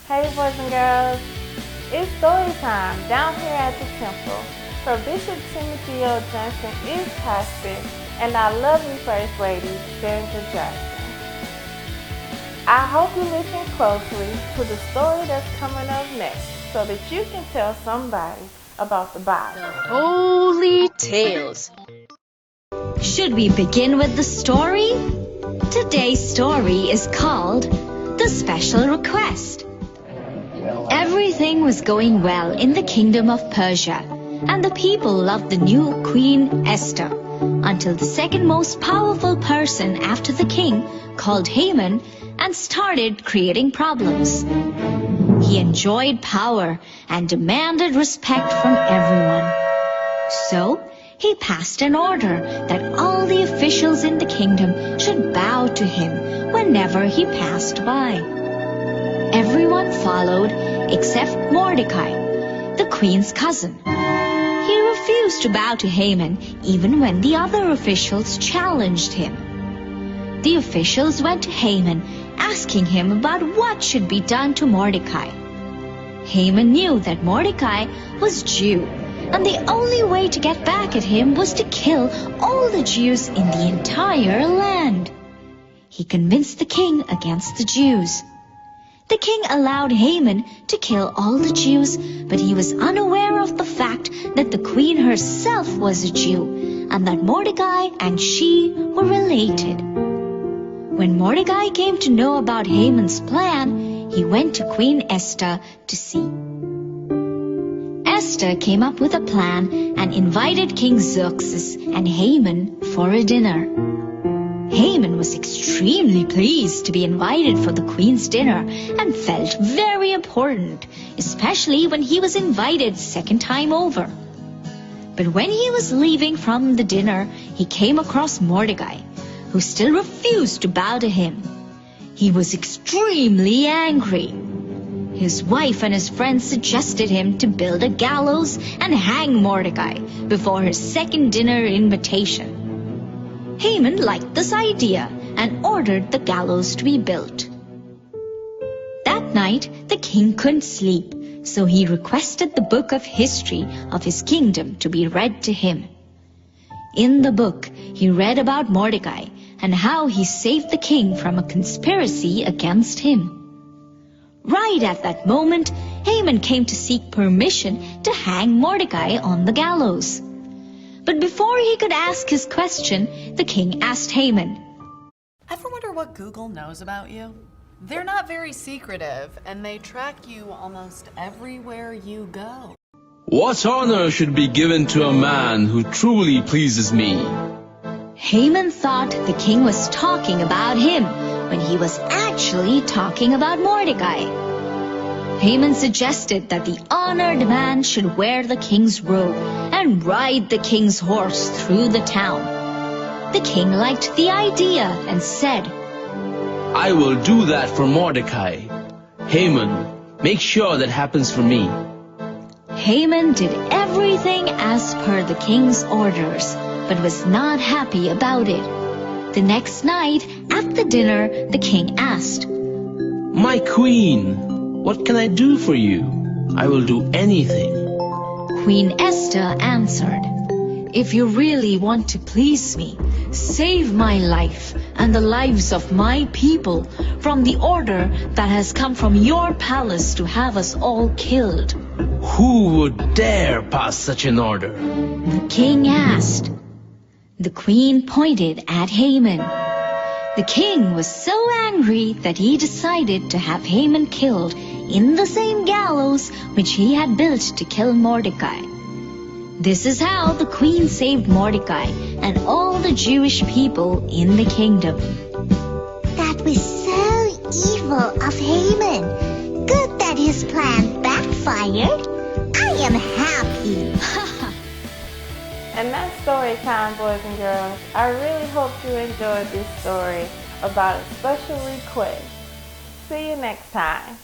Hey boys and girls, it's story time down here at the temple, where Bishop Timothy L. Johnson is pastor and our lovely First Lady, Sandra Johnson. I hope you listen closely to the story that's coming up next so that you can tell somebody about the Bible. Holy tales. Should we begin with the story? Today's story is called The Special Request. Everything was going well in the kingdom of Persia, and the people loved the new Queen Esther, until the second most powerful person after the king called Haman and started creating problems. He enjoyed power and demanded respect from everyone. So, he passed an order that all the officials in the kingdom should bow to him whenever he passed by. Everyone followed except Mordecai, the queen's cousin. He refused to bow to Haman even when the other officials challenged him. The officials went to Haman asking him about what should be done to Mordecai. Haman knew that Mordecai was Jew, and the only way to get back at him was to kill all the Jews in the entire land. He convinced the king against the Jews. The king allowed Haman to kill all the Jews, but he was unaware of the fact that the queen herself was a Jew, and that Mordecai and she were related. When Mordecai came to know about Haman's plan, he went to Queen Esther to see. Esther came up with a plan and invited King Xerxes and Haman for a dinner. Haman was extremely pleased to be invited for the queen's dinner and felt very important, especially when he was invited second time over. But when he was leaving from the dinner, he came across Mordecai, who still refused to bow to him. He was extremely angry. His wife and his friends suggested him to build a gallows and hang Mordecai before his second dinner invitation. Haman liked this idea and ordered the gallows to be built. That night, the king couldn't sleep, so he requested the book of history of his kingdom to be read to him. In the book, he read about Mordecai and how he saved the king from a conspiracy against him. Right at that moment, Haman came to seek permission to hang Mordecai on the gallows. But before he could ask his question, the king asked Haman, "Ever wonder what Google knows about you? They're not very secretive, and they track you almost everywhere you go." What honor should be given to a man who truly pleases me? Haman thought the king was talking about him when he was actually talking about Mordecai. Haman suggested that the honored man should wear the king's robe and ride the king's horse through the town. The king liked the idea and said, I will do that for Mordecai. Haman, make sure that happens for me. Haman did everything as per the king's orders, but was not happy about it. The next night, at the dinner, the king asked, My queen, what can I do for you? I will do anything. Queen Esther answered, If you really want to please me, save my life and the lives of my people from the order that has come from your palace to have us all killed. Who would dare pass such an order? The king asked. The queen pointed at Haman. The king was so angry that he decided to have Haman killed in the same gallows which he had built to kill Mordecai. This is how the queen saved Mordecai and all the Jewish people in the kingdom. That was so evil of Haman. Good that his plan backfired. I am happy. And that's story time, boys and girls. I really hope you enjoyed this story about a special request. See you next time.